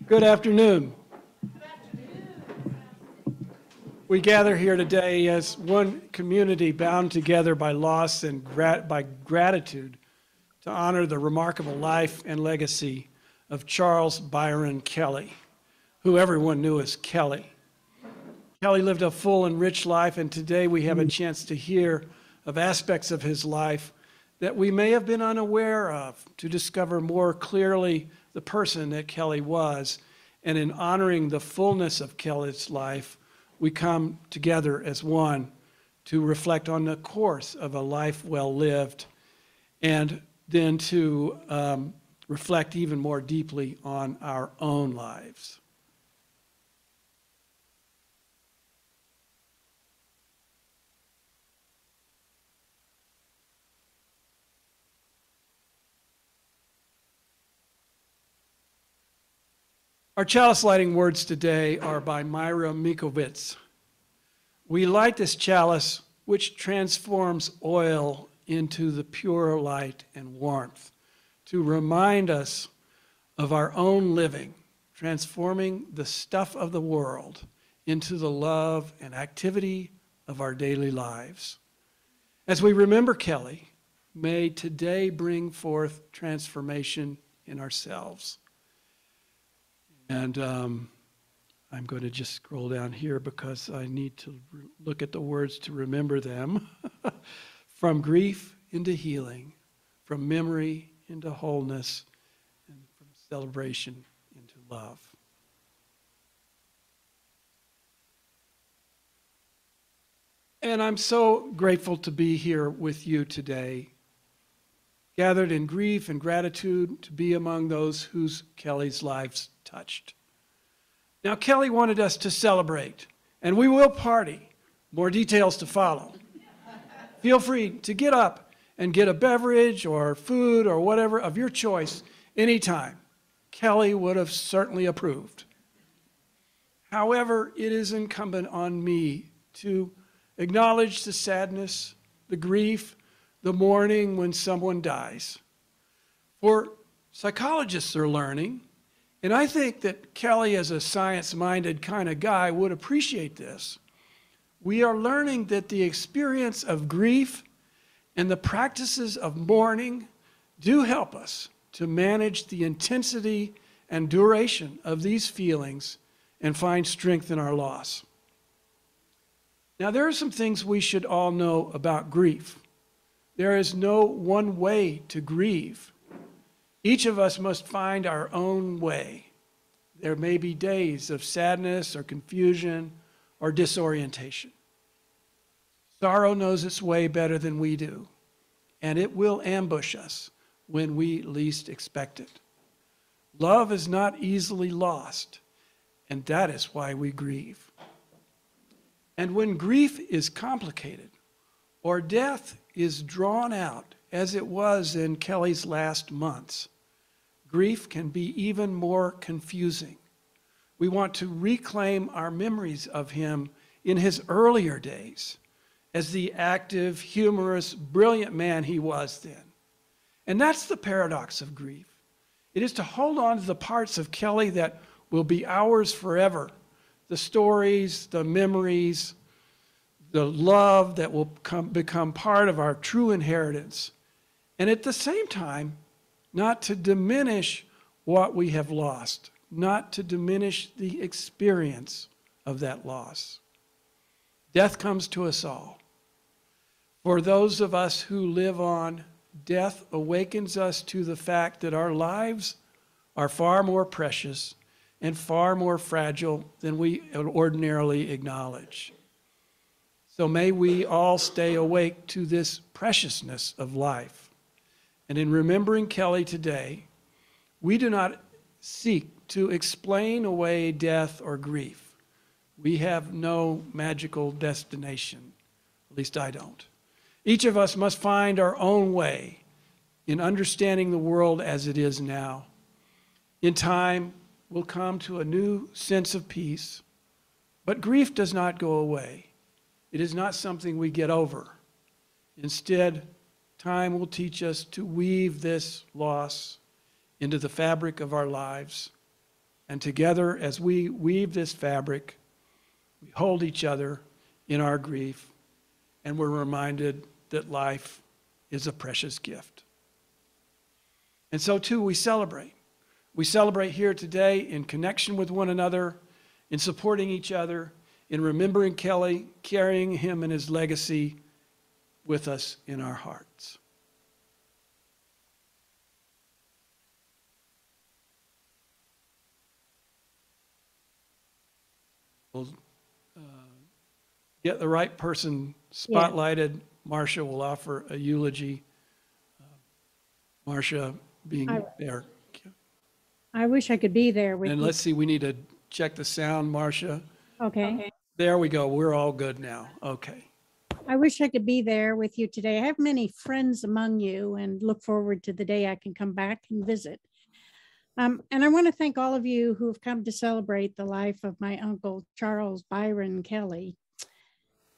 Good afternoon. We gather here today as one community bound together by loss and by gratitude to honor the remarkable life and legacy of Charles Byron Kelley, who everyone knew as Kelley. Kelley lived a full and rich life, and today we have a chance to hear of aspects of his life that we may have been unaware of, to discover more clearly the person that Kelley was. And in honoring the fullness of Kelley's life, we come together as one to reflect on the course of a life well lived, and then to reflect even more deeply on our own lives. Our chalice lighting words today are by Myra Mikovits. We light this chalice, which transforms oil into the pure light and warmth, to remind us of our own living, transforming the stuff of the world into the love and activity of our daily lives. As we remember Kelley, may today bring forth transformation in ourselves. And I'm going to just scroll down here because I need to look at the words to remember them. From grief into healing, from memory into wholeness, and from celebration into love. And I'm so grateful to be here with you today, gathered in grief and gratitude to be among those whose Kelley's lives touched. Now, Kelley wanted us to celebrate, and we will party. More details to follow. Feel free to get up and get a beverage or food or whatever of your choice anytime. Kelley would have certainly approved. However, it is incumbent on me to acknowledge the sadness, the grief, the mourning when someone dies. For psychologists are learning, and I think that Kelley, as a science-minded kind of guy, would appreciate this. We are learning that the experience of grief and the practices of mourning do help us to manage the intensity and duration of these feelings and find strength in our loss. Now, there are some things we should all know about grief. There is no one way to grieve. Each of us must find our own way. There may be days of sadness or confusion or disorientation. Sorrow knows its way better than we do, and it will ambush us when we least expect it. Love is not easily lost, and that is why we grieve. And when grief is complicated, or death is drawn out, as it was in Kelley's last months, grief can be even more confusing. We want to reclaim our memories of him in his earlier days as the active, humorous, brilliant man he was then. And that's the paradox of grief. It is to hold on to the parts of Kelley that will be ours forever, the stories, the memories, the love that will become part of our true inheritance. And at the same time, not to diminish what we have lost, not to diminish the experience of that loss. Death comes to us all. For those of us who live on, death awakens us to the fact that our lives are far more precious and far more fragile than we ordinarily acknowledge. So may we all stay awake to this preciousness of life. And in remembering Kelley today, we do not seek to explain away death or grief. We have no magical destination. At least I don't. Each of us must find our own way in understanding the world as it is now. In time, we'll come to a new sense of peace, but grief does not go away. It is not something we get over. Instead, time will teach us to weave this loss into the fabric of our lives. And together, as we weave this fabric, we hold each other in our grief, and we're reminded that life is a precious gift. And so, too, we celebrate. We celebrate here today in connection with one another, in supporting each other, in remembering Kelley, carrying him and his legacy with us in our hearts. We'll get the right person spotlighted. Yeah. Marcia will offer a eulogy. Marcia being there. I wish I could be there with you. And let's see, we need to check the sound, Marcia. Okay. There we go. We're all good now. Okay. I wish I could be there with you today. I have many friends among you and look forward to the day I can come back and visit. And I want to thank all of you who have come to celebrate the life of my uncle, Charles Byron Kelley.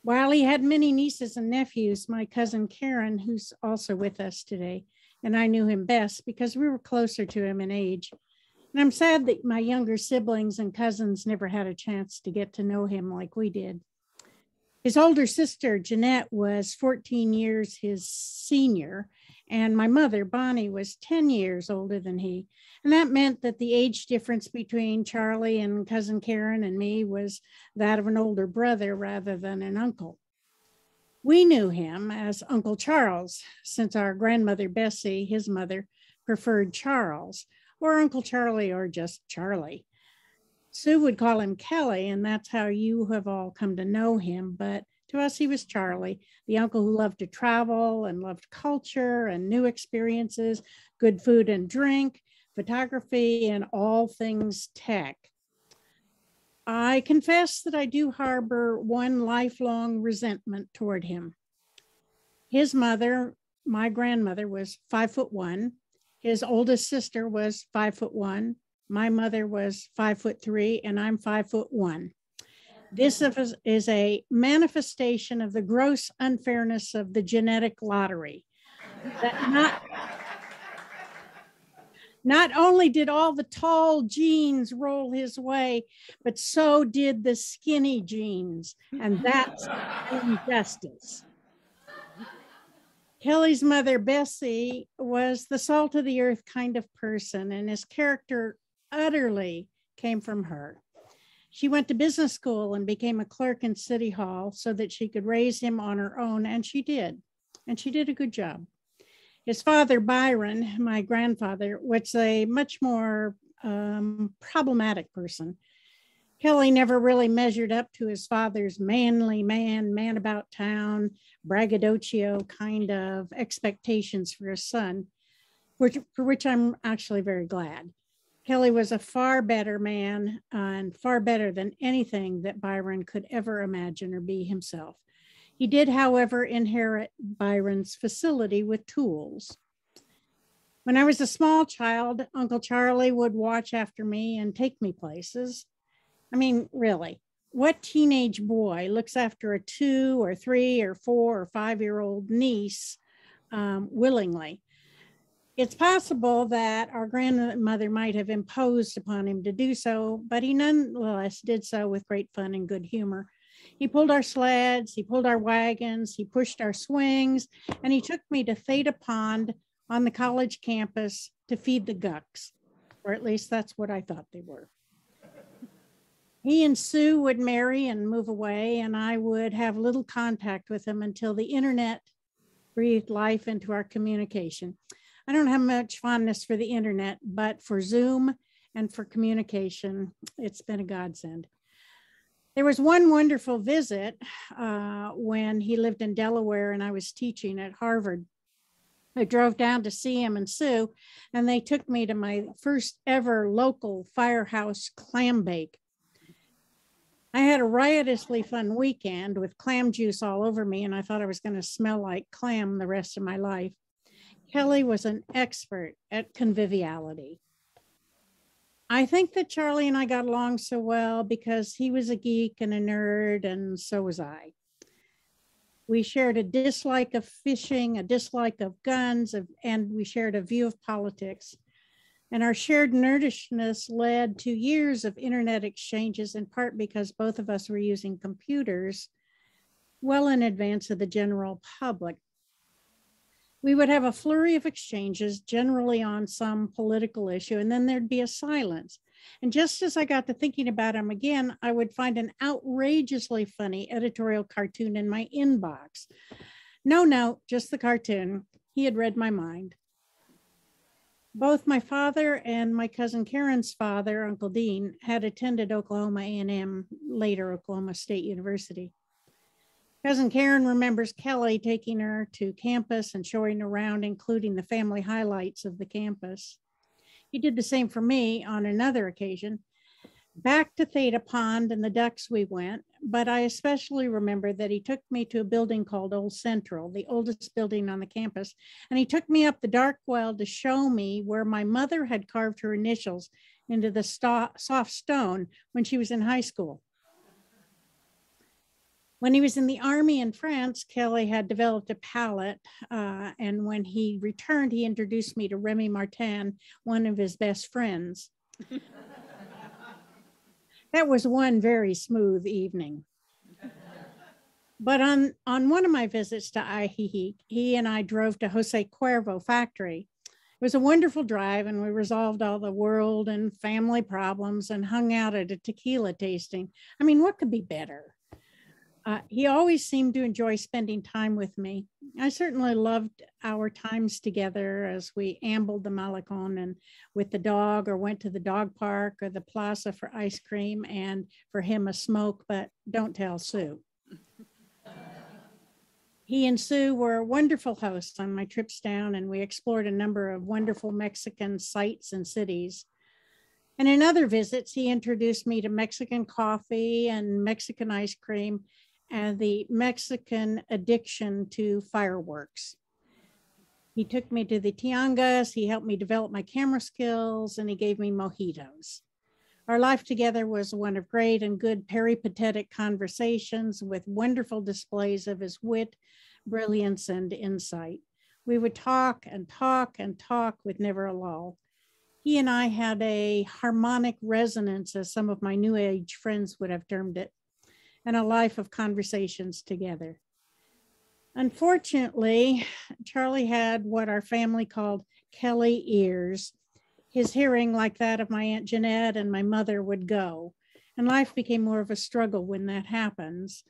While he had many nieces and nephews, my cousin Karen, who's also with us today, and I knew him best because we were closer to him in age. And I'm sad that my younger siblings and cousins never had a chance to get to know him like we did. His older sister, Jeanette, was 14 years his senior, and my mother, Bonnie, was 10 years older than he. And that meant that the age difference between Charlie and cousin Karen and me was that of an older brother rather than an uncle. We knew him as Uncle Charles, since our grandmother, Bessie, his mother, preferred Charles, or Uncle Charlie, or just Charlie. Sue would call him Kelley, and that's how you have all come to know him. But to us, he was Charlie, the uncle who loved to travel and loved culture and new experiences, good food and drink, photography, and all things tech. I confess that I do harbor one lifelong resentment toward him. His mother, my grandmother, was 5'1". His oldest sister was 5'1". My mother was 5'3", and I'm 5'1". This is a manifestation of the gross unfairness of the genetic lottery. That not only did all the tall genes roll his way, but so did the skinny genes, and that's injustice. Kelley's mother, Bessie, was the salt of the earth kind of person, and his character utterly came from her. She went to business school and became a clerk in City Hall so that she could raise him on her own, and she did a good job. His father, Byron, my grandfather, was a much more problematic person. Kelley never really measured up to his father's manly man about town, braggadocio kind of expectations for his son, for which I'm actually very glad. Kelley was a far better man and far better than anything that Byron could ever imagine or be himself. He did, however, inherit Byron's facility with tools. When I was a small child, Uncle Charlie would watch after me and take me places. I mean, really, what teenage boy looks after a 2 or 3 or 4 or 5-year-old niece willingly? It's possible that our grandmother might have imposed upon him to do so, but he nonetheless did so with great fun and good humor. He pulled our sleds, he pulled our wagons, he pushed our swings, and he took me to Theta Pond on the college campus to feed the gucks, or at least that's what I thought they were. He and Sue would marry and move away, and I would have little contact with him until the internet breathed life into our communication. I don't have much fondness for the internet, but for Zoom and for communication, it's been a godsend. There was one wonderful visit when he lived in Delaware and I was teaching at Harvard. I drove down to see him and Sue, and they took me to my first ever local firehouse clam bake. I had a riotously fun weekend with clam juice all over me, and I thought I was going to smell like clam the rest of my life. Kelley was an expert at conviviality. I think that Charlie and I got along so well because he was a geek and a nerd, and so was I. We shared a dislike of fishing, a dislike of guns, and we shared a view of politics. And our shared nerdishness led to years of internet exchanges, in part because both of us were using computers well in advance of the general public. We would have a flurry of exchanges, generally on some political issue, and then there'd be a silence. And just as I got to thinking about him again, I would find an outrageously funny editorial cartoon in my inbox. No, just the cartoon. He had read my mind. Both my father and my cousin Karen's father, Uncle Dean, had attended Oklahoma A&M, later Oklahoma State University. Cousin Karen remembers Kelley taking her to campus and showing around, including the family highlights of the campus. He did the same for me on another occasion. Back to Theta Pond and the ducks we went, but I especially remember that he took me to a building called Old Central, the oldest building on the campus, and he took me up the dark well to show me where my mother had carved her initials into the soft stone when she was in high school. When he was in the army in France, Kelley had developed a palate, and when he returned, he introduced me to Remy Martin, one of his best friends. That was one very smooth evening. But on one of my visits to Ajijic, he and I drove to Jose Cuervo factory. It was a wonderful drive, and we resolved all the world and family problems and hung out at a tequila tasting. I mean, what could be better? He always seemed to enjoy spending time with me. I certainly loved our times together as we ambled the Malecon and with the dog, or went to the dog park or the plaza for ice cream and for him a smoke, but don't tell Sue. He and Sue were wonderful hosts on my trips down, and we explored a number of wonderful Mexican sites and cities. And in other visits, he introduced me to Mexican coffee and Mexican ice cream and the Mexican addiction to fireworks. He took me to the tiangas, he helped me develop my camera skills, and he gave me mojitos. Our life together was one of great and good peripatetic conversations with wonderful displays of his wit, brilliance, and insight. We would talk and talk and talk with never a lull. He and I had a harmonic resonance, as some of my New Age friends would have termed it, and a life of conversations together. Unfortunately, Charlie had what our family called Kelley ears. His hearing, like that of my Aunt Jeanette and my mother, would go, and life became more of a struggle when that happens.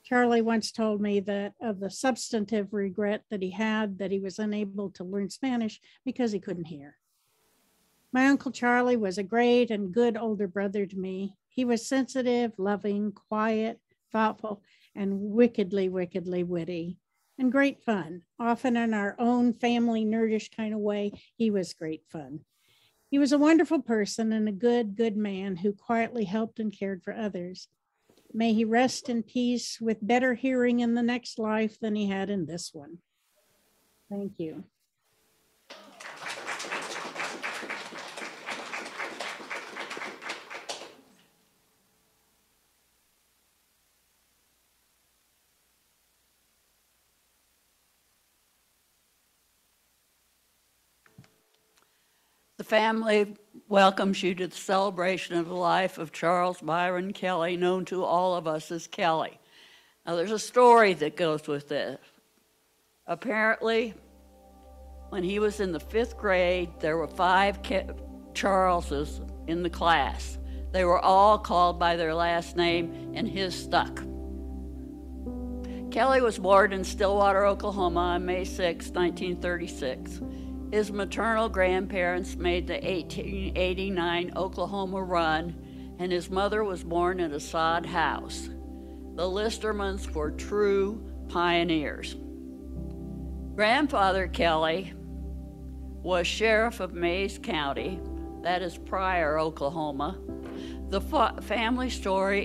Charlie once told me that of the substantive regret that he had, that he was unable to learn Spanish because he couldn't hear. My Uncle Charlie was a great and good older brother to me. He was sensitive, loving, quiet, thoughtful, and wickedly, wickedly witty, and great fun. Often in our own family nerdish kind of way, he was great fun. He was a wonderful person and a good, good man who quietly helped and cared for others. May he rest in peace with better hearing in the next life than he had in this one. Thank you. The family welcomes you to the celebration of the life of Charles Byron Kelley, known to all of us as Kelley. Now, there's a story that goes with this. Apparently, when he was in the 5th grade, there were 5 Charleses in the class. They were all called by their last name, and his stuck. Kelley was born in Stillwater, Oklahoma on May 6, 1936. His maternal grandparents made the 1889 Oklahoma run, and his mother was born in a sod house. The Listermans were true pioneers. Grandfather Kelley was sheriff of Mays County, that is Pryor, Oklahoma. The family story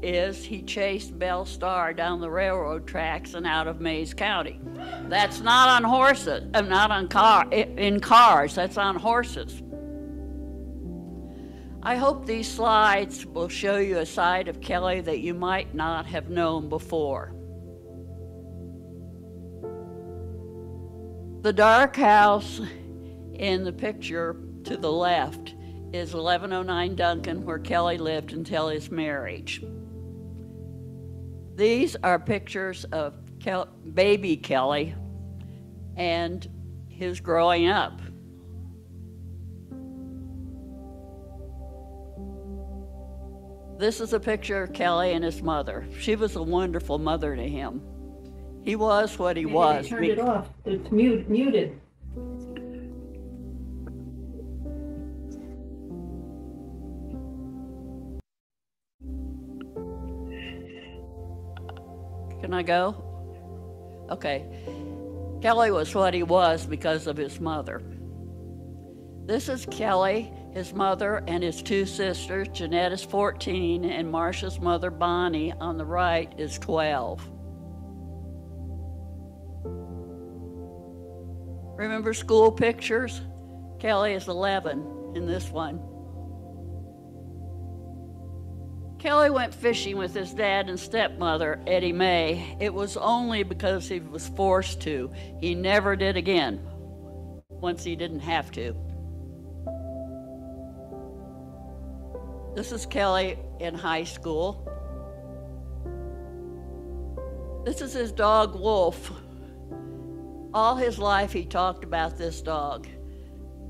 is he chased Belle Starr down the railroad tracks and out of Mays County. That's not on horses, not on in cars, that's on horses. I hope these slides will show you a side of Kelley that you might not have known before. The dark house in the picture to the left is 1109 Duncan, where Kelley lived until his marriage. These are pictures of baby Kelley and his growing up. This is a picture of Kelley and his mother. She was a wonderful mother to him. He was what he was. They turned it off. It's muted. Can I go? Okay. Kelley was what he was because of his mother. This is Kelley, his mother, and his two sisters. Jeanette is 14, and Marcia's mother, Bonnie, on the right, is 12. Remember school pictures? Kelley is 11 in this one. Kelley went fishing with his dad and stepmother, Eddie Mae. It was only because he was forced to. He never did again, once he didn't have to. This is Kelley in high school. This is his dog, Wolf. All his life he talked about this dog.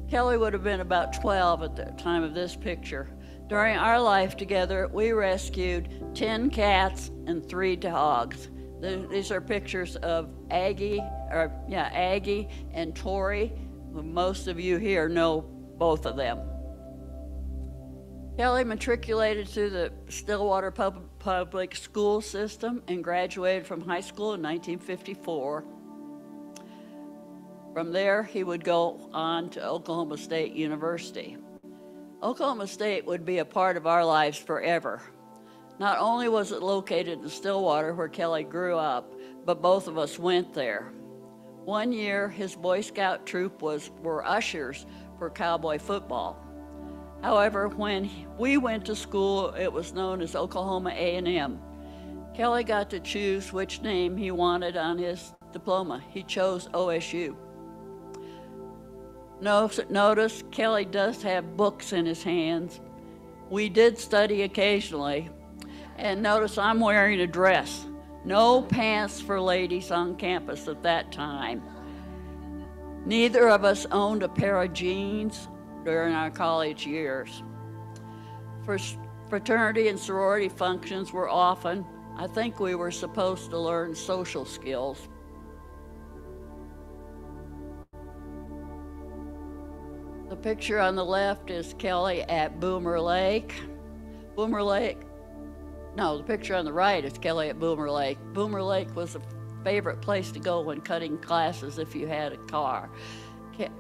Kelley would have been about 12 at the time of this picture. During our life together, we rescued 10 cats and 3 dogs. These are pictures of Aggie and Tori. Most of you here know both of them. Kelley matriculated through the Stillwater public school system and graduated from high school in 1954. From there, he would go on to Oklahoma State University. Oklahoma State would be a part of our lives forever. Not only was it located in Stillwater, where Kelley grew up, but both of us went there. One year, his Boy Scout troop were ushers for cowboy football. However, when we went to school, it was known as Oklahoma A&M. Kelley got to choose which name he wanted on his diploma. He chose OSU. Notice Kelley does have books in his hands. We did study occasionally. And notice I'm wearing a dress. No pants for ladies on campus at that time. Neither of us owned a pair of jeans during our college years. Fraternity and sorority functions were often. I think we were supposed to learn social skills. The picture on the left is Kelley at Boomer Lake. The picture on the right is Kelley at Boomer Lake. Boomer Lake was a favorite place to go when cutting classes if you had a car.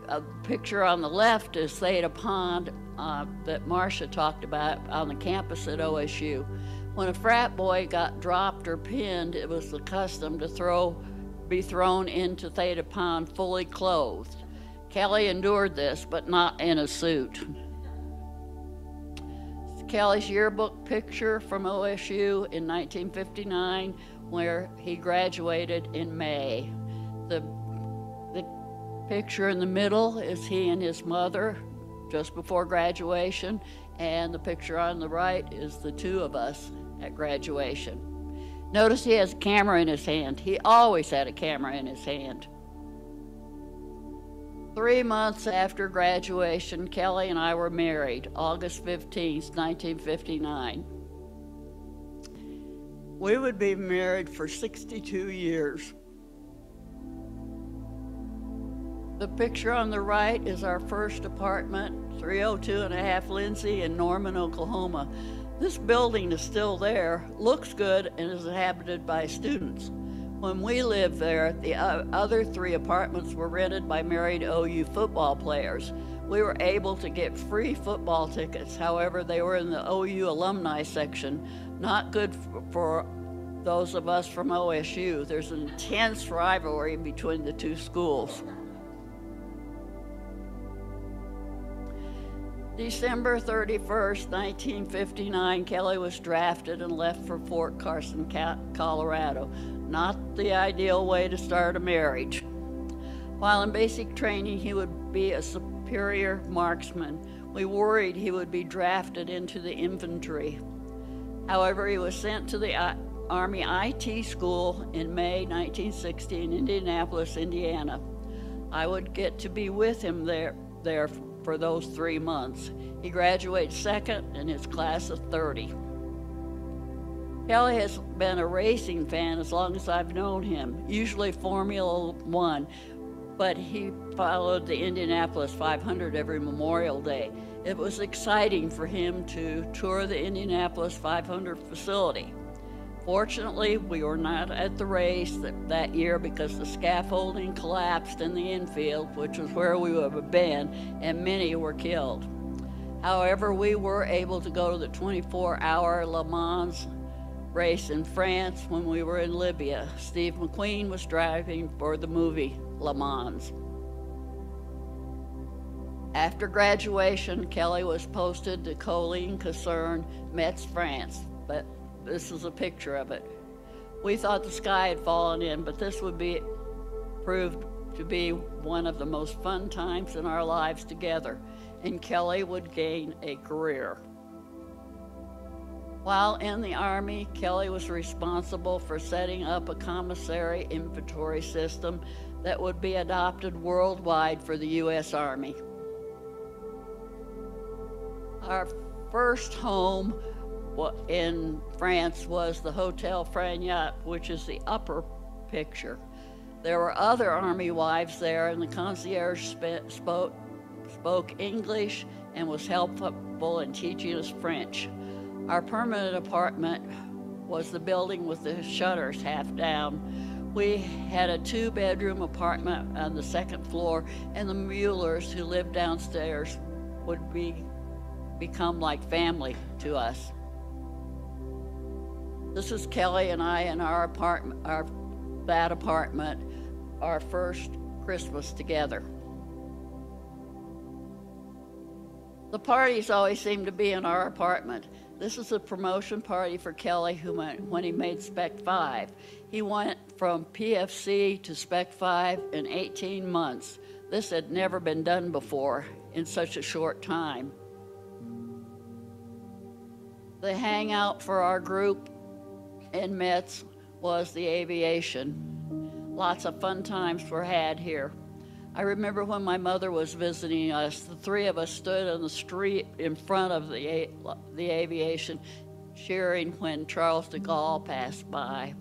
A picture on the left is Theta Pond that Marcia talked about on the campus at OSU. When a frat boy got dropped or pinned, it was the custom to be thrown into Theta Pond fully clothed. Kelley endured this, but not in a suit. Kelley's yearbook picture from OSU in 1959, where he graduated in May. The picture in the middle is he and his mother just before graduation, and the picture on the right is the two of us at graduation. Notice he has a camera in his hand. He always had a camera in his hand. 3 months after graduation, Kelley and I were married, August 15th, 1959. We would be married for 62 years. The picture on the right is our first apartment, 302.5 Lindsay in Norman, Oklahoma. This building is still there, looks good, and is inhabited by students. When we lived there, the other 3 apartments were rented by married OU football players. We were able to get free football tickets. However, they were in the OU alumni section. Not good for those of us from OSU. There's an intense rivalry between the two schools. December 31st, 1959, Kelley was drafted and left for Fort Carson, Colorado. Not the ideal way to start a marriage. While in basic training, he would be a superior marksman. We worried he would be drafted into the infantry. However, he was sent to the Army IT school in May 1960 in Indianapolis, Indiana. I would get to be with him there for those 3 months. He graduated second in his class of 30. Kelley has been a racing fan as long as I've known him, usually Formula One, but he followed the Indianapolis 500 every Memorial Day. It was exciting for him to tour the Indianapolis 500 facility. Fortunately, we were not at the race that year because the scaffolding collapsed in the infield, which was where we would have been, and many were killed. However, we were able to go to the 24-hour Le Mans race in France when we were in Libya. Steve McQueen was driving for the movie Le Mans. After graduation, Kelley was posted to Colline Caserne, Metz, France, but this is a picture of it. We thought the sky had fallen in, but this would be proved to be one of the most fun times in our lives together, and Kelley would gain a career. While in the Army, Kelley was responsible for setting up a commissary inventory system that would be adopted worldwide for the U.S. Army. Our first home in France was the Hotel Fragnac, which is the upper picture. There were other Army wives there, and the concierge spoke English and was helpful in teaching us French. Our permanent apartment was the building with the shutters half down. We had a 2-bedroom apartment on the second floor, and the Muellers who lived downstairs would become like family to us. This is Kelley and I in our apartment, that apartment, our first Christmas together. The parties always seemed to be in our apartment. This is a promotion party for Kelley when he made Spec 5. He went from PFC to Spec 5 in 18 months. This had never been done before in such a short time. The hangout for our group in Metz was the aviation. Lots of fun times were had here. I remember when my mother was visiting us, the 3 of us stood on the street in front of the aviation, cheering when Charles de Gaulle passed by.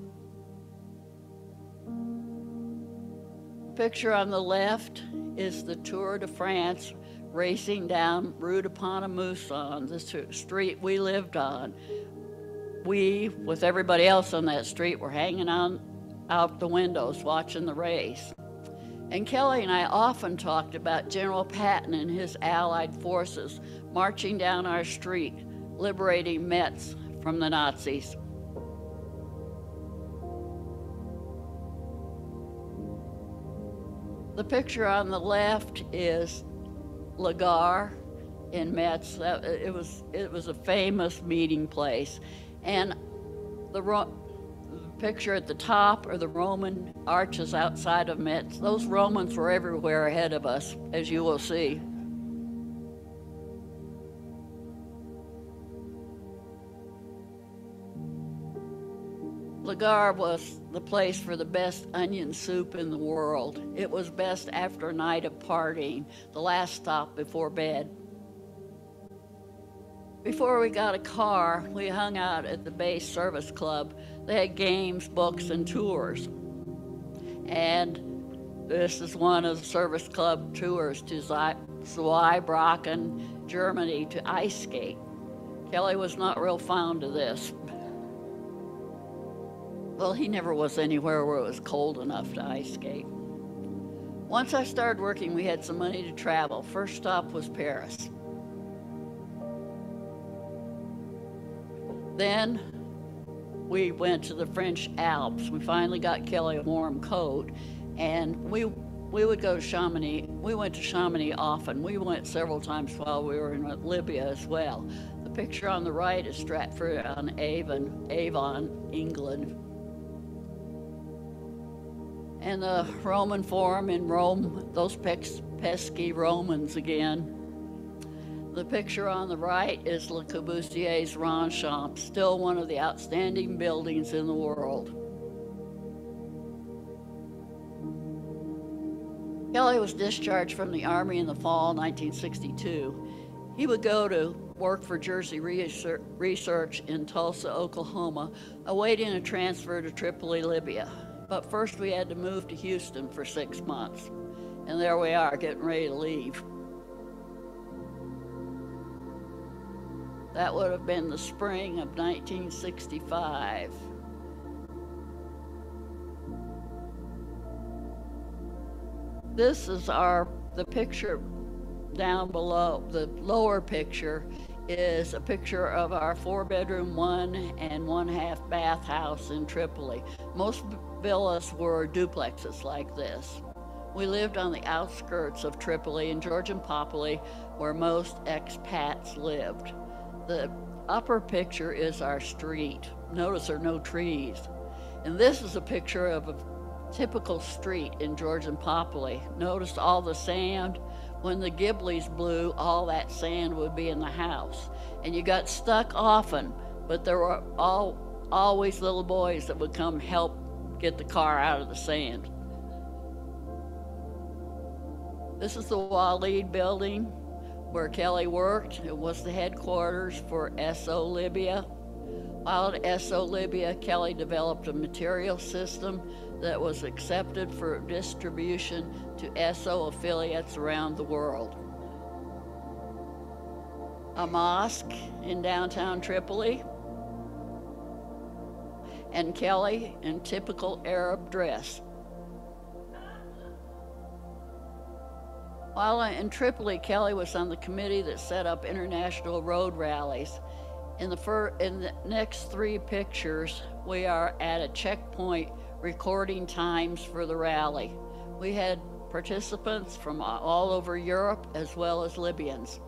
The picture on the left is the Tour de France racing down Rue de Pont-à-Mousson, the street we lived on. We, with everybody else on that street, were hanging out the windows watching the race. And Kelley and I often talked about General Patton and his Allied forces marching down our street, liberating Metz from the Nazis. The picture on the left is La Gare in Metz. It was a famous meeting place. And the picture at the top are the Roman arches outside of Metz. Those Romans were everywhere ahead of us, as you will see. La Gare was the place for the best onion soup in the world. It was best after a night of partying, the last stop before bed. Before we got a car, we hung out at the base service club. They had games, books, and tours. And this is one of the service club tours to Zweibrücken, Germany, to ice skate. Kelley was not real fond of this. Well, he never was anywhere where it was cold enough to ice skate. Once I started working, we had some money to travel. First stop was Paris. Then we went to the French Alps. We finally got Kelley a warm coat, and we would go to Chamonix. We went to Chamonix often. We went several times while we were in Libya as well. The picture on the right is Stratford-on-Avon, England. And the Roman Forum in Rome, those pesky Romans again. The picture on the right is Le Corbusier's Ronchamp, still one of the outstanding buildings in the world. Kelley was discharged from the Army in the fall of 1962. He would go to work for Jersey Research in Tulsa, Oklahoma, awaiting a transfer to Tripoli, Libya. But first we had to move to Houston for 6 months. And there we are, getting ready to leave. That would have been the spring of 1965. This is the picture down below. The lower picture is a picture of our 4-bedroom, 1 and 1/2 bath house in Tripoli. Most villas were duplexes like this. We lived on the outskirts of Tripoli in Georgian Popoli, where most expats lived. The upper picture is our street. Notice there are no trees. And this is a picture of a typical street in Georgian Popoli. Notice all the sand. When the Ghiblis blew, all that sand would be in the house. And you got stuck often, but there were always little boys that would come help get the car out of the sand. This is the Waleed building where Kelley worked. It was the headquarters for SO Libya. While at SO Libya, Kelley developed a material system that was accepted for distribution to SO affiliates around the world. A mosque in downtown Tripoli, and Kelley in typical Arab dress. While in Tripoli, Kelley was on the committee that set up international road rallies. In the next 3 pictures, we are at a checkpoint recording times for the rally. We had participants from all over Europe as well as Libyans.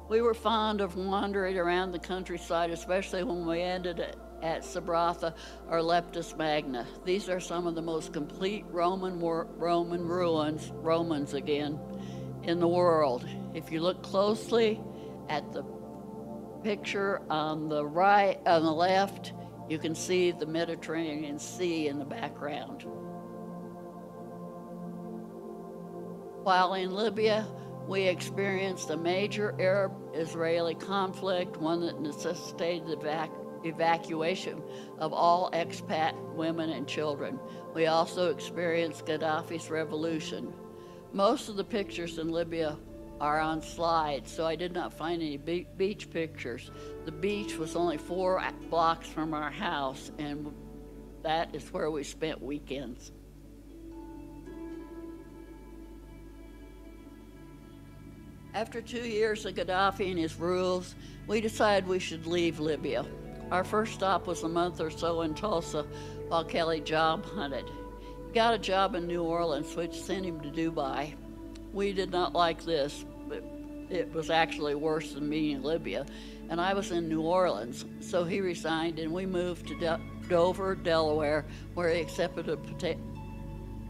We were fond of wandering around the countryside, especially when we ended at Sabratha or Leptis Magna. These are some of the most complete Roman ruins, Romans again, in the world. If you look closely at the picture on the right, on the left, you can see the Mediterranean Sea in the background. While in Libya, we experienced a major Arab-Israeli conflict, one that necessitated the evacuation of all expat women and children. We also experienced Gaddafi's revolution. Most of the pictures in Libya are on slides, so I did not find any beach pictures. The beach was only 4 blocks from our house, and that is where we spent weekends. After 2 years of Gaddafi and his rules, we decided we should leave Libya. Our first stop was a month or so in Tulsa while Kelley job hunted. He got a job in New Orleans, which sent him to Dubai. We did not like this, but it was actually worse than being in Libya, and I was in New Orleans, so he resigned and we moved to Dover, Delaware, where he accepted a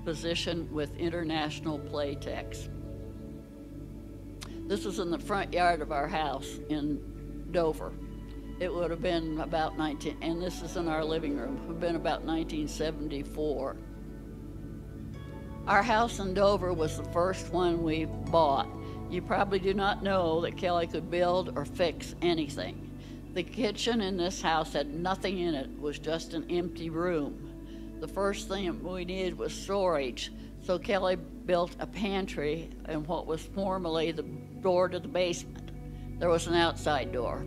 position with International Playtex. This was in the front yard of our house in Dover. It would have been about and this is in our living room, it would have been about 1974. Our house in Dover was the first one we bought. You probably do not know that Kelley could build or fix anything. The kitchen in this house had nothing in it. It was just an empty room. The first thing we needed was storage, so Kelley built a pantry in what was formerly the door to the basement. There was an outside door.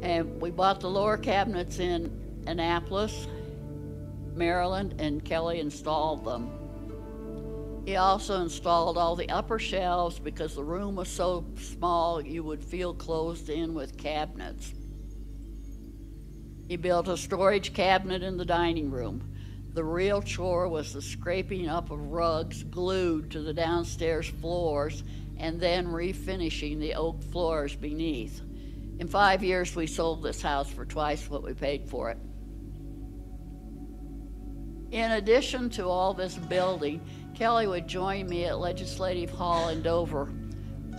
And we bought the lower cabinets in Annapolis, Maryland, and Kelley installed them. He also installed all the upper shelves because the room was so small you would feel closed in with cabinets. He built a storage cabinet in the dining room. The real chore was the scraping up of rugs glued to the downstairs floors and then refinishing the oak floors beneath. In 5 years, we sold this house for twice what we paid for it. In addition to all this building, Kelley would join me at Legislative Hall in Dover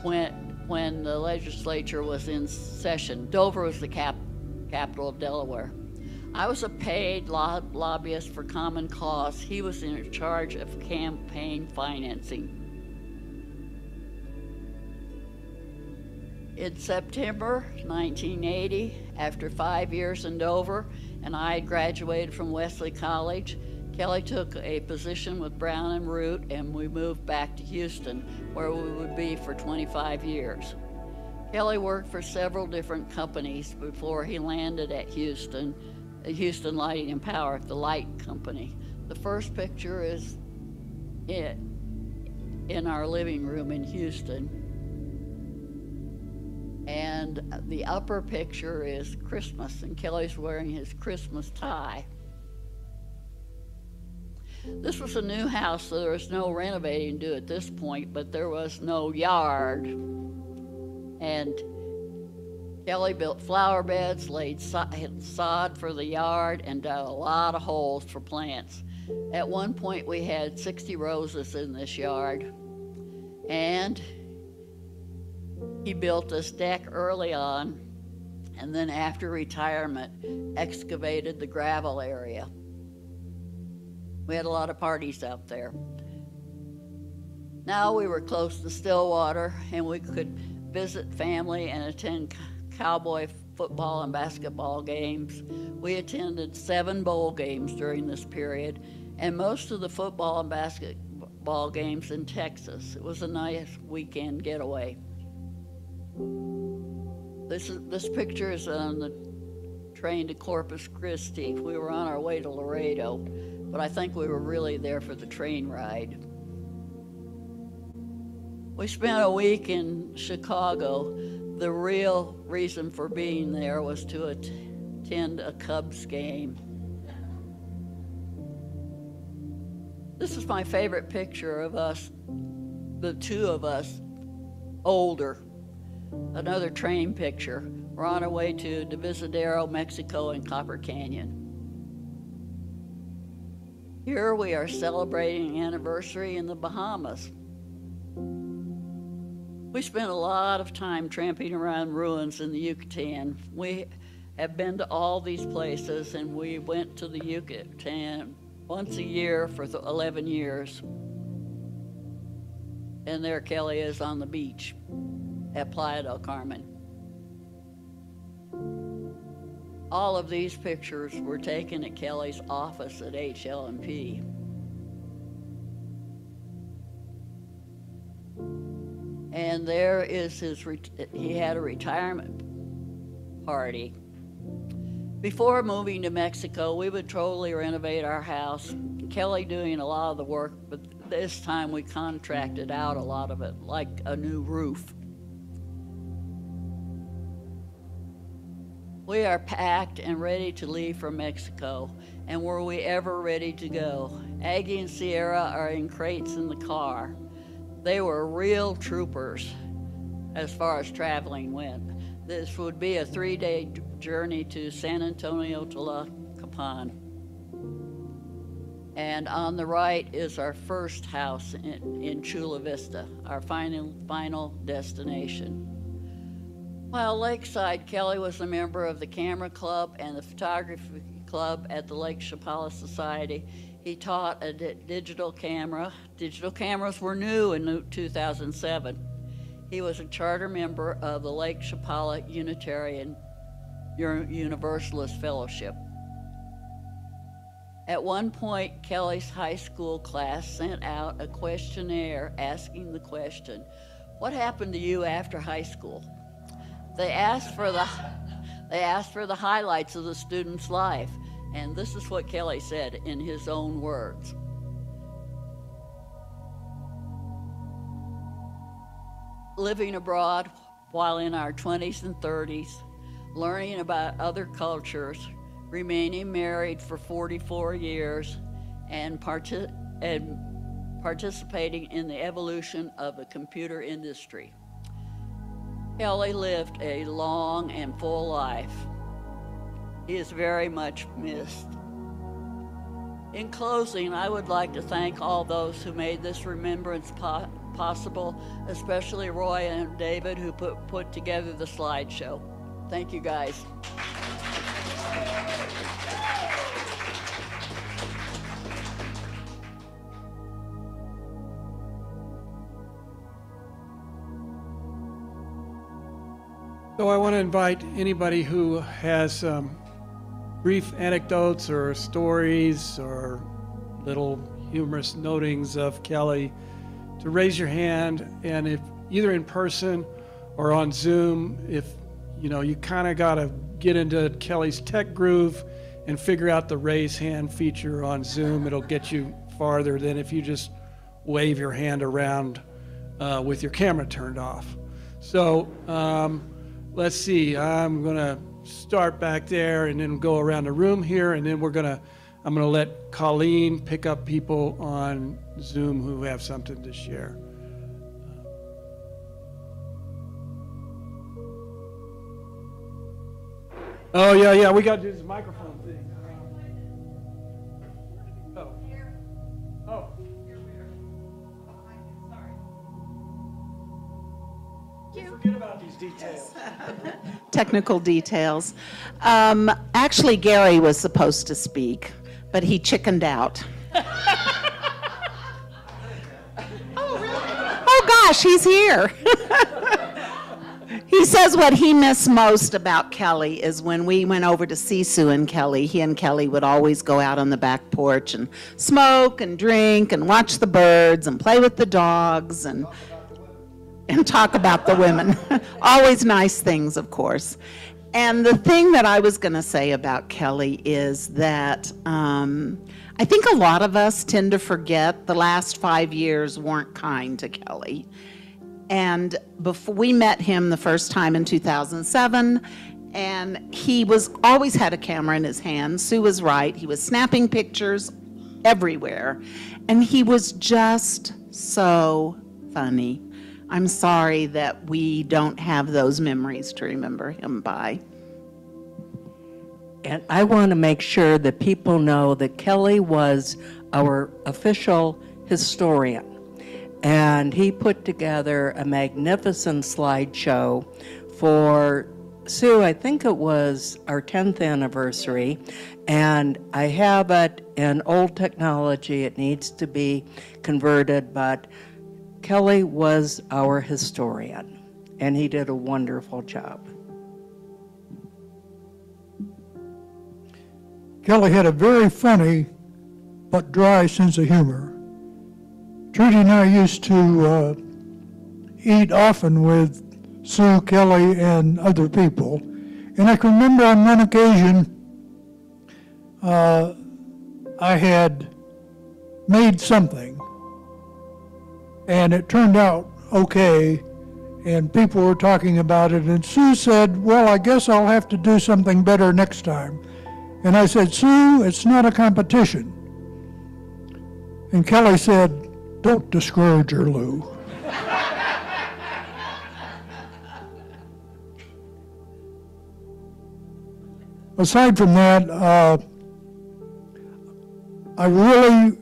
when the legislature was in session. Dover was the capital of Delaware. I was a paid lobbyist for Common Cause. He was in charge of campaign financing. In September 1980, after 5 years in Dover, and I had graduated from Wesley College, Kelley took a position with Brown and Root, and we moved back to Houston, where we would be for 25 years. Kelley worked for several different companies before he landed at Houston Lighting and Power, the light company. The first picture is in our living room in Houston. And the upper picture is Christmas, and Kelley's wearing his Christmas tie. This was a new house, so there was no renovating to do at this point, but there was no yard. And Kelley built flower beds, laid sod for the yard, and dug a lot of holes for plants. At one point, we had 60 roses in this yard. And he built this deck early on, and then after retirement, excavated the gravel area. We had a lot of parties out there. Now we were close to Stillwater, and we could visit family and attend Cowboy football and basketball games. We attended 7 bowl games during this period, and most of the football and basketball games in Texas. It was a nice weekend getaway. This picture is on the train to Corpus Christi. We were on our way to Laredo, but I think we were really there for the train ride. We spent a week in Chicago. The real reason for being there was to attend a Cubs game. This is my favorite picture of us, the two of us, older. Another train picture. We're on our way to Divisadero, Mexico, and Copper Canyon. Here we are celebrating an anniversary in the Bahamas. We spent a lot of time tramping around ruins in the Yucatan. We have been to all these places, and we went to the Yucatan once a year for 11 years. And there Kelley is on the beach at Playa del Carmen. All of these pictures were taken at Kelley's office at HL&P. And there is he had a retirement party. Before moving to Mexico, we would totally renovate our house. Kelley doing a lot of the work, but this time we contracted out a lot of it, like a new roof. We are packed and ready to leave for Mexico, and were we ever ready to go? Aggie and Sierra are in crates in the car. They were real troopers as far as traveling went. This would be a 3-day journey to San Antonio Tlacopan. And on the right is our first house in Chula Vista, our final destination. While Lakeside, Kelley was a member of the Camera Club and the Photography Club at the Lake Chapala Society. He taught a digital camera. Digital cameras were new in 2007. He was a charter member of the Lake Chapala Unitarian Universalist Fellowship. At one point, Kelley's high school class sent out a questionnaire asking the question, "What happened to you after high school?" They asked for the highlights of the student's life, and this is what Kelley said in his own words. Living abroad while in our 20s and 30s, learning about other cultures, remaining married for 44 years, and participating in the evolution of the computer industry. Kelley lived a long and full life. He is very much missed. In closing, I would like to thank all those who made this remembrance possible, especially Roy and David who put together the slideshow. Thank you, guys. So I want to invite anybody who has brief anecdotes or stories or little humorous notings of Kelley to raise your hand, and if either in person or on Zoom, if you kind of got to get into Kelley's tech groove and figure out the raise hand feature on Zoom, it'll get you farther than if you just wave your hand around with your camera turned off. So let's see, I'm gonna start back there and then go around the room here, and then I'm gonna let Colleen pick up people on Zoom who have something to share. Oh yeah, we gotta do this microphone thing. Forget about these details. Technical details. Actually, Gary was supposed to speak, but he chickened out. Oh, really? Oh, gosh, he's here. He says what he missed most about Kelley is when we went over to see Sue and Kelley, he and Kelley would always go out on the back porch and smoke and drink and watch the birds and play with the dogs and talk about the women. Always nice things, of course. And the thing that I was going to say about Kelley is that I think a lot of us tend to forget the last 5 years weren't kind to Kelley. And before we met him the first time in 2007, and he always had a camera in his hand. Sue was right. He was snapping pictures everywhere. And he was just so funny. I'm sorry that we don't have those memories to remember him by. And I want to make sure that people know that Kelley was our official historian. And he put together a magnificent slideshow for Sue. I think it was our 10th anniversary. And I have it in old technology. It needs to be converted, but Kelley was our historian, and he did a wonderful job. Kelley had a very funny but dry sense of humor. Trudy and I used to eat often with Sue, Kelley, and other people. And I can remember on one occasion I had made something, and it turned out okay, and people were talking about it, and Sue said, well, I guess I'll have to do something better next time. And I said, Sue, it's not a competition. And Kelley said, don't discourage her, Lou. Aside from that, I really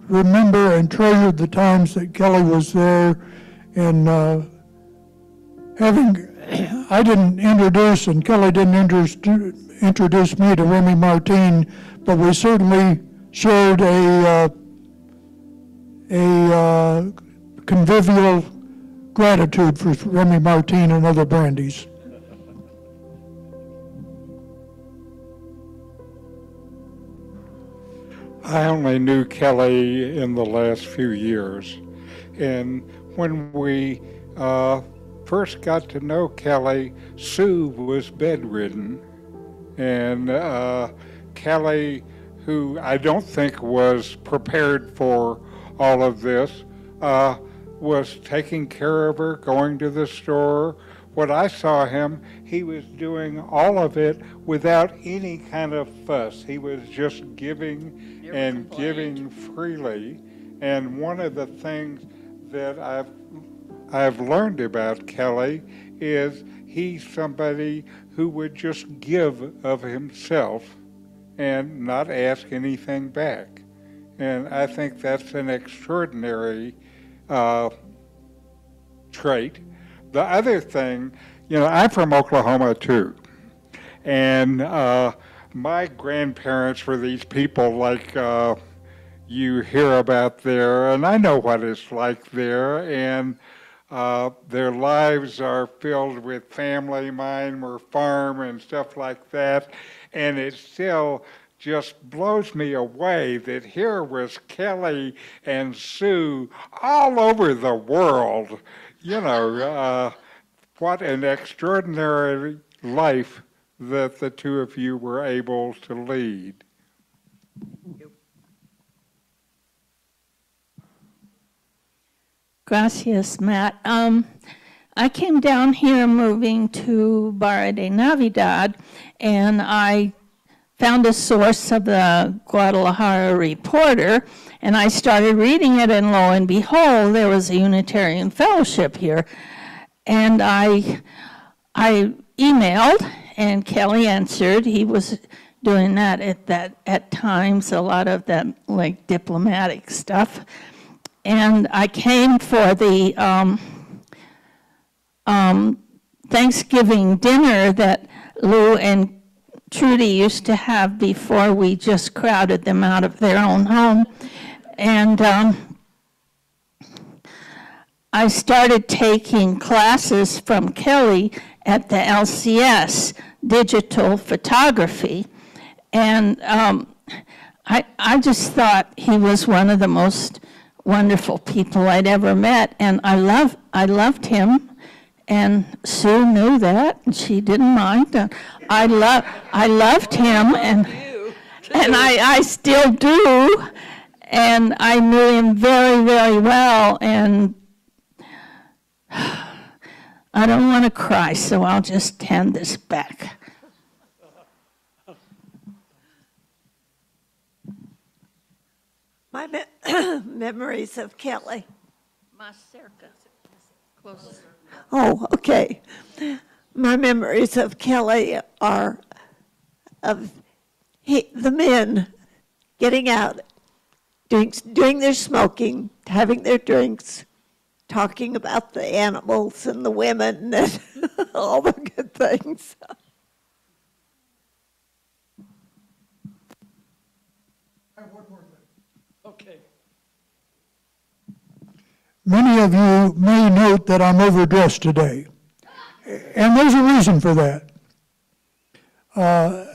remember and treasured the times that Kelley was there, and I didn't introduce, and Kelley didn't introduce me to Remy Martin, but we certainly shared a convivial gratitude for Remy Martin and other brandies. I only knew Kelley in the last few years, and when we first got to know Kelley, Sue was bedridden, and Kelley, who I don't think was prepared for all of this, was taking care of her, going to the store. When I saw him, he was doing all of it without any kind of fuss. He was just giving and giving freely. And one of the things that I've learned about Kelley is he's somebody who would just give of himself. and not ask anything back. And I think that's an extraordinary trait. The other thing, I'm from Oklahoma too. And my grandparents were these people like you hear about there, and I know what it's like there, and their lives are filled with family. Mine were farm and stuff like that, and it still just blows me away that here was Kelley and Sue all over the world. What an extraordinary life that the two of you were able to lead. Gracias, Matt. I came down here moving to Barra de Navidad, and I found a source of the Guadalajara Reporter, and I started reading it, and lo and behold, there was a Unitarian fellowship here. And I emailed, and Kelley answered. He was doing that at times, a lot of that like diplomatic stuff. And I came for the Thanksgiving dinner that Lou and Trudy used to have before we just crowded them out of their own home. And I started taking classes from Kelley at the LCS, digital photography. And I just thought he was one of the most wonderful people I'd ever met, and I loved him, and Sue knew that, and she didn't mind. I loved him, and I still do, and I knew him very, very well, and I don't want to cry, so I'll just hand this back. My memories of Kelley. Oh, okay. My memories of Kelley are of the men getting out, doing their smoking, having their drinks, talking about the animals and the women and all the good things. Okay. Many of you may note that I'm overdressed today, and there's a reason for that.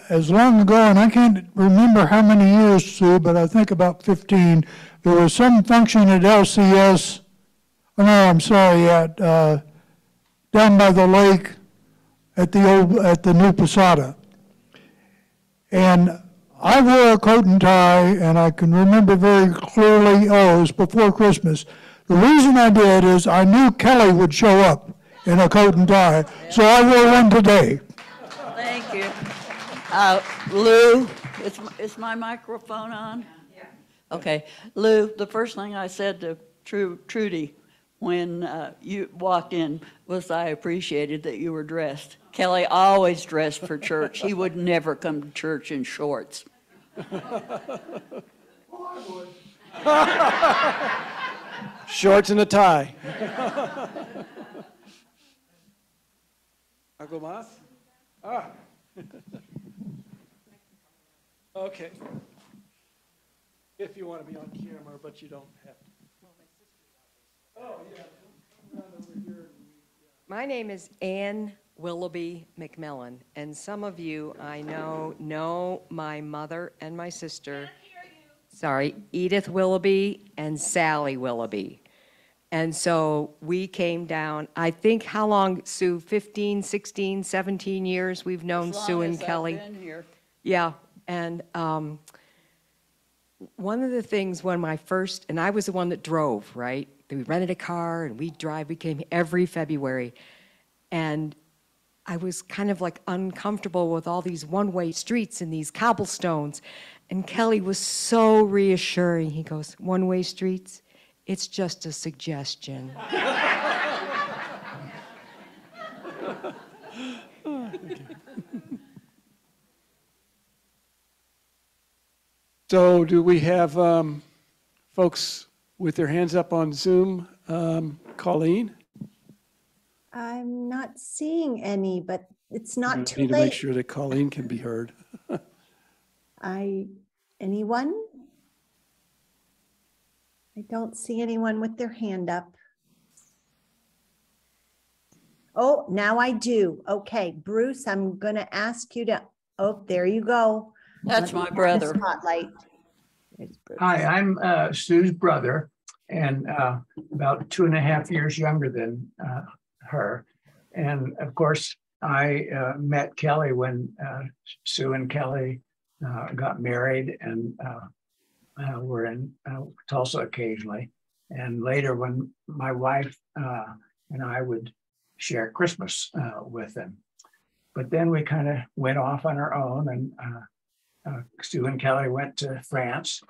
As long ago, and I can't remember how many years, Sue, but I think about 15, there was some function at LCS, down by the lake at the new Posada. And I wore a coat and tie, and I can remember very clearly, it was before Christmas. The reason I did is I knew Kelley would show up in a coat and tie, so I wore one today. Thank you. Lou, is my microphone on? Yeah. Okay. Lou, the first thing I said to Trudy when you walked in was I appreciated that you were dressed. Kelley always dressed for church. He would never come to church in shorts. Shorts and a tie. ¿Algo más? Okay. If you want to be on camera, but you don't have to. Oh, yeah. Come on over here. My name is Ann Willoughby McMillan, and some of you I know my mother and my sister. Sorry, Edith Willoughby and Sally Willoughby. And so we came down, I think, how long, Sue, 15, 16, 17 years we've known Sue and Kelley? I've been here. Yeah, and one of the things when and I was the one that drove, right? We rented a car and we came every February. And I was kind of like uncomfortable with all these one-way streets and these cobblestones. And Kelley was so reassuring. He goes, one-way streets? It's just a suggestion. So do we have folks with their hands up on Zoom? Colleen? I'm not seeing any, but it's not too Need to make late. sure that Colleen can be heard. Anyone? I don't see anyone with their hand up. Oh, now I do. Okay, Bruce, I'm going to ask you to, oh, there you go. That's Let me my have the brother. Spotlight. There's Bruce. Hi, I'm Sue's brother and about 2.5 years younger than her. And of course, I met Kelley when Sue and Kelley got married and were in Tulsa occasionally. And later when my wife and I would share Christmas with them. But then we kind of went off on our own, and Sue and Kelley went to France.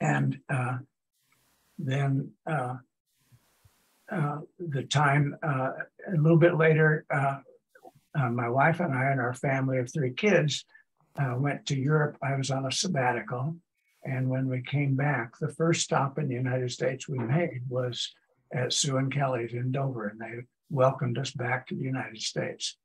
And then the time, a little bit later, my wife and I and our family of 3 kids went to Europe. I was on a sabbatical. And when we came back, the first stop in the United States we made was at Sue and Kelley's in Dover, and they welcomed us back to the United States.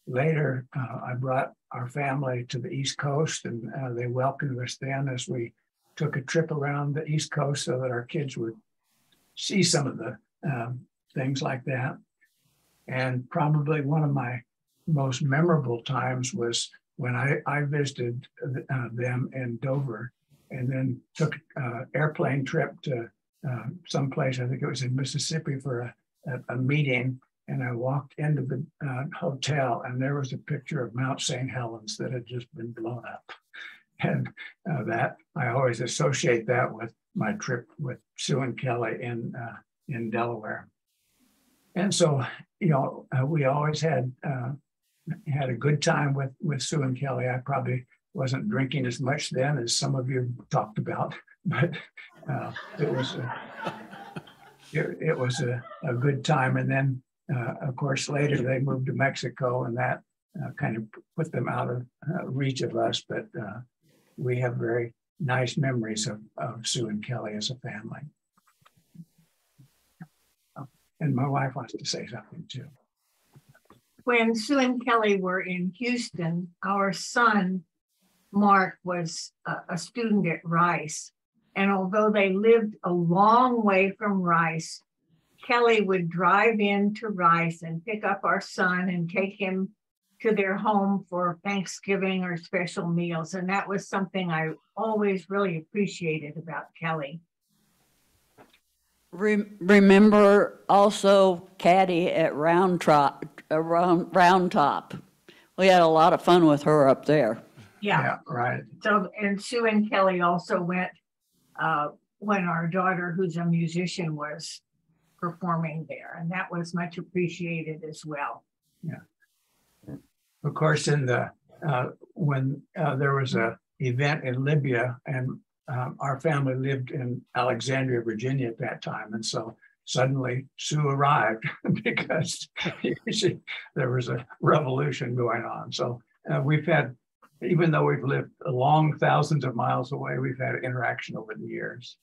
Later, I brought our family to the East Coast, and they welcomed us then as we took a trip around the East Coast so that our kids would see some of the things like that. And probably one of my most memorable times was when I visited them in Dover and then took an airplane trip to someplace, I think it was in Mississippi, for a meeting. And I walked into the hotel and there was a picture of Mount St. Helens that had just been blown up. And that I always associate that with my trip with Sue and Kelley in Delaware. And so, you know, we always had a good time with Sue and Kelley. I probably wasn't drinking as much then as some of you talked about, but it was a good time. And then, of course, later they moved to Mexico, and that kind of put them out of reach of us. But we have very nice memories of Sue and Kelley as a family. And my wife wants to say something too. When Sue and Kelley were in Houston, our son, Mark, was a student at Rice. And although they lived a long way from Rice, Kelley would drive into Rice and pick up our son and take him to their home for Thanksgiving or special meals. And that was something I always really appreciated about Kelley. Remember also Caddy at Round Top. We had a lot of fun with her up there. Yeah, right. So, and Sue and Kelley also went when our daughter, who's a musician, was performing there, and that was much appreciated as well. Yeah. Of course, in the when there was a event in Libya, and our family lived in Alexandria, Virginia at that time, and so suddenly Sue arrived because there was a revolution going on. So we've had, even though we've lived long thousands of miles away, we've had interaction over the years.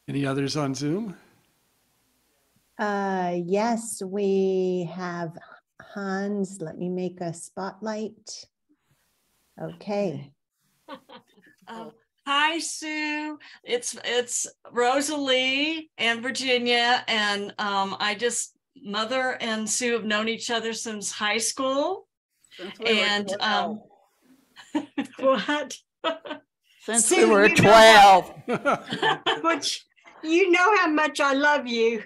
Any others on Zoom? Yes, we have Hans. Let me make a spotlight. Okay. Hi, Sue. It's Rosalie and Virginia, and Mother and Sue have known each other since high school. And What? Since Sue, we were you know 12. Which, you know how much I love you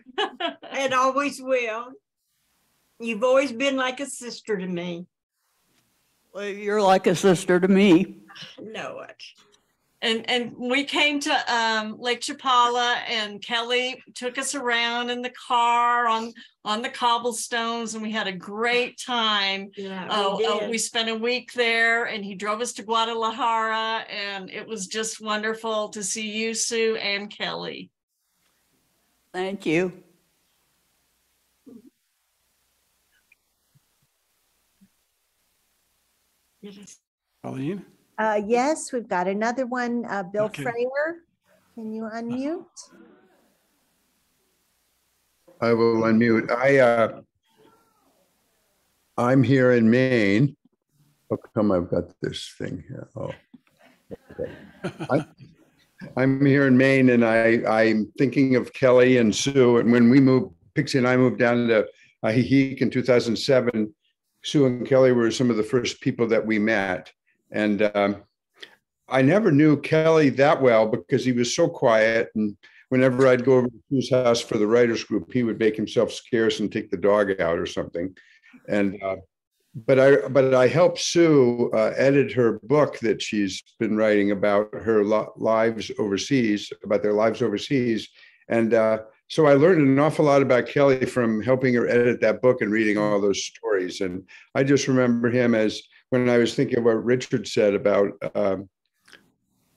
and always will. You've always been like a sister to me. Well, you're like a sister to me. Know it. And we came to Lake Chapala, and Kelley took us around in the car on the cobblestones, and we had a great time. Yeah, we spent a week there, and he drove us to Guadalajara, and it was just wonderful to see you, Sue, and Kelley. Thank you. Colleen? Yes, we've got another one. Bill Okay. Frayer, can you unmute? I will unmute. I'm here in Maine. How come I've got this thing here? Oh, okay. I'm here in Maine, and I'm thinking of Kelley and Sue. And when we moved, Pixie and I moved down to Ahihic in 2007, Sue and Kelley were some of the first people that we met. And I never knew Kelley that well because he was so quiet. And whenever I'd go over to Sue's house for the writers group, he would make himself scarce and take the dog out or something. And but I helped Sue edit her book that she's been writing about her lives overseas, about their lives overseas. And so I learned an awful lot about Kelley from helping her edit that book and reading all those stories. And I just remember him as, when I was thinking of what Richard said about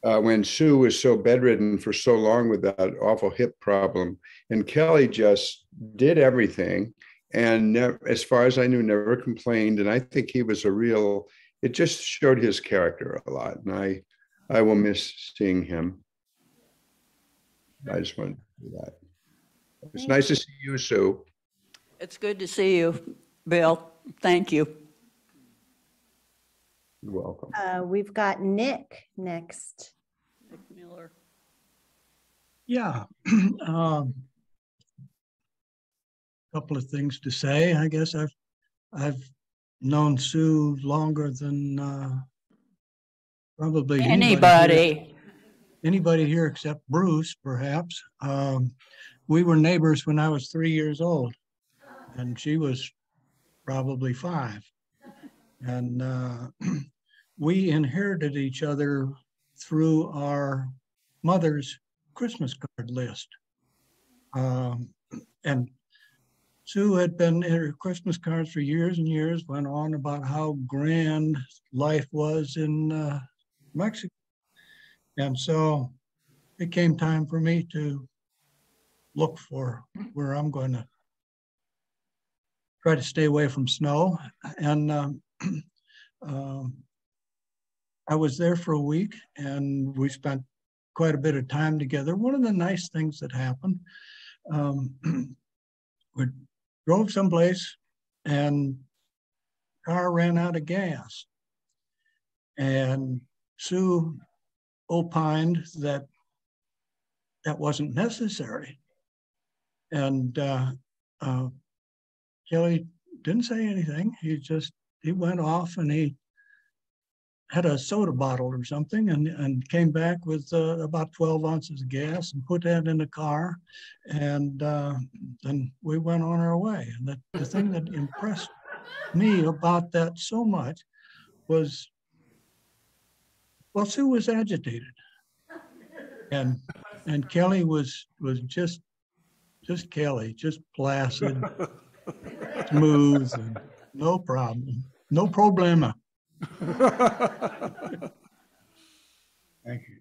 when Sue was so bedridden for so long with that awful hip problem, and Kelley just did everything. And as far as I knew, never complained. And I think he was it just showed his character a lot. And I will miss seeing him. I just wanted to do that. It's nice to see you, Sue. It's good to see you, Bill. Thank you. You're welcome. We've got Nick next. Nick Miller. Yeah. Couple of things to say. I guess I've known Sue longer than probably anybody here except Bruce, perhaps. We were neighbors when I was 3 years old, and she was probably 5. And we inherited each other through our mother's Christmas card list. And Sue had been in her Christmas cards for years and years, went on about how grand life was in Mexico. And so it came time for me to look for where I'm going to try to stay away from snow. And I was there for a week, and we spent quite a bit of time together. One of the nice things that happened, we drove someplace and car ran out of gas. And Sue opined that that wasn't necessary. And Kelley didn't say anything. He went off and he had a soda bottle or something and came back with about 12 ounces of gas and put that in the car. And then we went on our way. And the thing that impressed me about that so much was, well, Sue was agitated. And Kelley was just Kelley, just placid, smooth, and no problem, no problema. Thank you.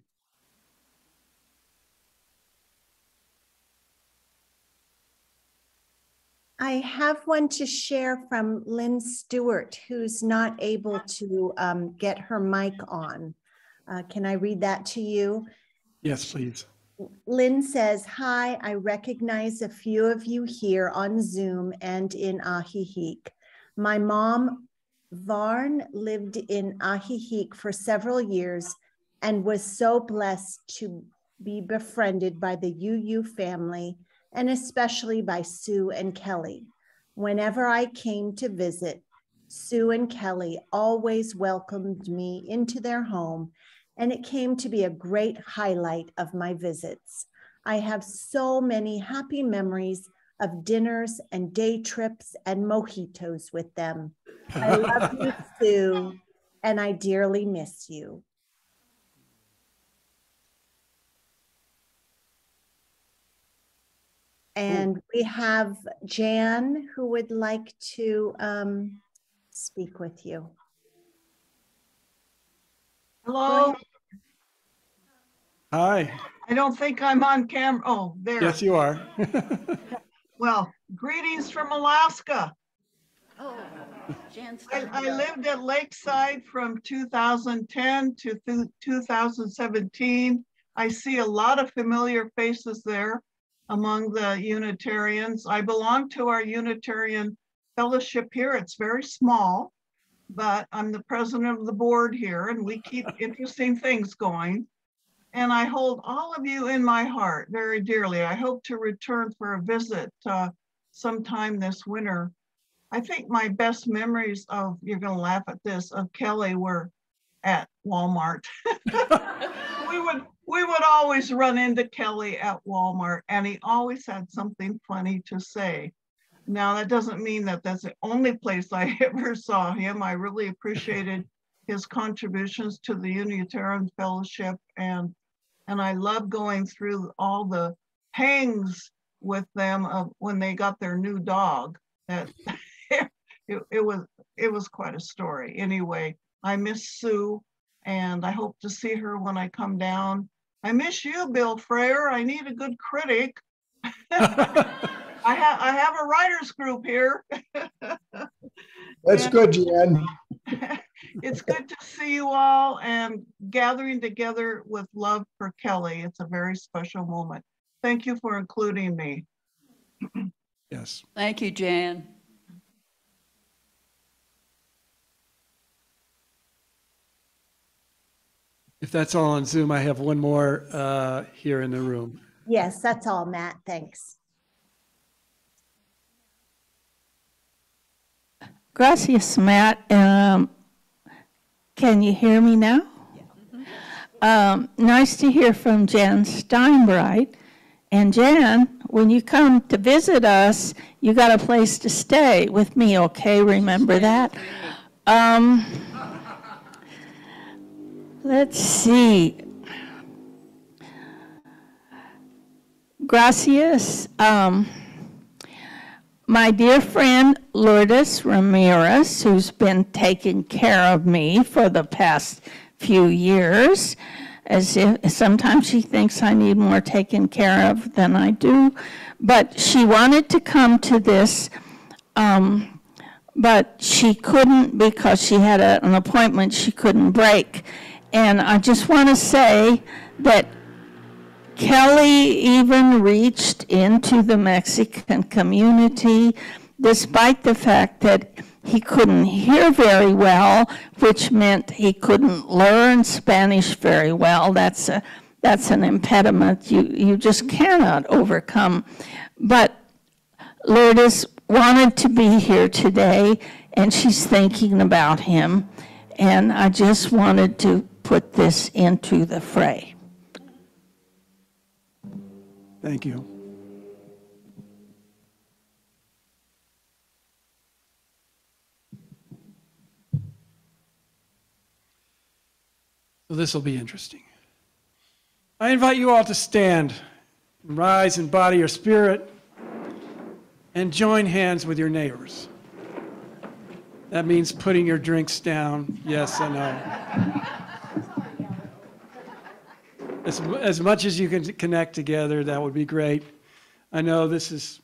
I have one to share from Lynn Stewart, who's not able to get her mic on. Can I read that to you? Yes, please. Lynn says, hi, I recognize a few of you here on Zoom and in Ahihic. My mom, Varn, lived in Ahihic for several years and was so blessed to be befriended by the UU family and especially by Sue and Kelley. Whenever I came to visit, Sue and Kelley always welcomed me into their home, and it came to be a great highlight of my visits. I have so many happy memories of dinners and day trips and mojitos with them. I love you, Sue, and I dearly miss you. And we have Jan who would like to speak with you. Hello. Hi. I don't think I'm on camera. Oh, there. Yes, you are. Well, greetings from Alaska. I lived at Lakeside from 2010 to 2017. I see a lot of familiar faces there among the Unitarians. I belong to our Unitarian fellowship here. It's very small, but I'm the president of the board here, and we keep interesting things going. And I hold all of you in my heart very dearly. I hope to return for a visit sometime this winter. I think my best memories of, you're gonna laugh at this, of Kelley were at Walmart. we would always run into Kelley at Walmart, and he always had something funny to say. Now, that doesn't mean that that's the only place I ever saw him. I really appreciated his contributions to the Unitarian Fellowship, and I love going through all the pangs with them of when they got their new dog. That it was quite a story. Anyway, I miss Sue, and I hope to see her when I come down. I miss you, Bill Frere. I need a good critic. I have a writers group here. That's good, Jan. It's good to see you all and gathering together with love for Kelley. It's a very special moment. Thank you for including me. Yes. Thank you, Jan. If that's all on Zoom, I have one more here in the room. Yes, that's all, Matt. Thanks. Gracias, Matt. Can you hear me now? Nice to hear from Jan Steinbright. And Jan, when you come to visit us, you got a place to stay with me, okay? Remember that? Let's see. Gracias. My dear friend Lourdes Ramirez, who's been taking care of me for the past few years, as if sometimes she thinks I need more taken care of than I do, but she wanted to come to this, but she couldn't because she had an appointment she couldn't break. And I just want to say that Kelley even reached into the Mexican community, despite the fact that he couldn't hear very well, which meant he couldn't learn Spanish very well. That's an impediment you just cannot overcome. But Lourdes wanted to be here today, and she's thinking about him, and I just wanted to put this into the fray. Thank you. So this will be interesting. I invite you all to stand, and rise in body or spirit, and join hands with your neighbors. That means putting your drinks down. Yes, I know. As much as you can connect together, that would be great. I know this is,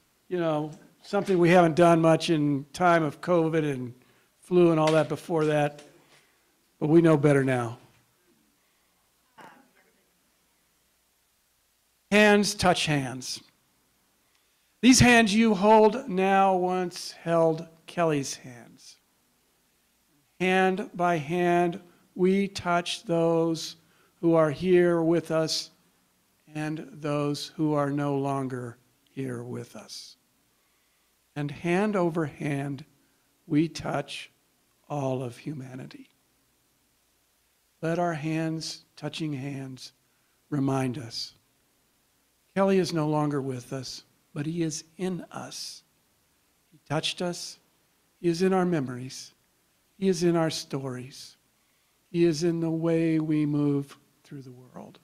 something we haven't done much in time of COVID and flu and all that before that, but we know better now. Hands touch hands. These hands you hold now once held Kelley's hands. Hand by hand, we touch those who are here with us and those who are no longer here with us. And hand over hand, we touch all of humanity. Let our hands touching hands remind us. Kelley is no longer with us, but he is in us. He touched us. He is in our memories. He is in our stories. He is in the way we move through the world.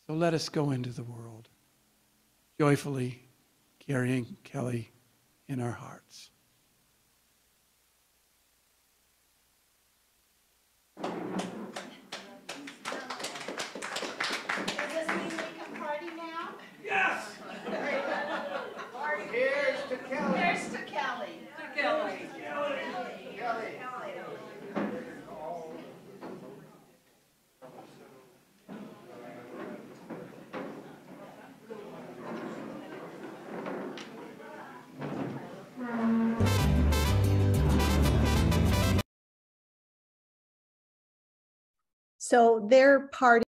So let us go into the world, joyfully carrying Kelley in our hearts. Yes! Here's to Kelley. Here's to Kelley. To Kelley. So their party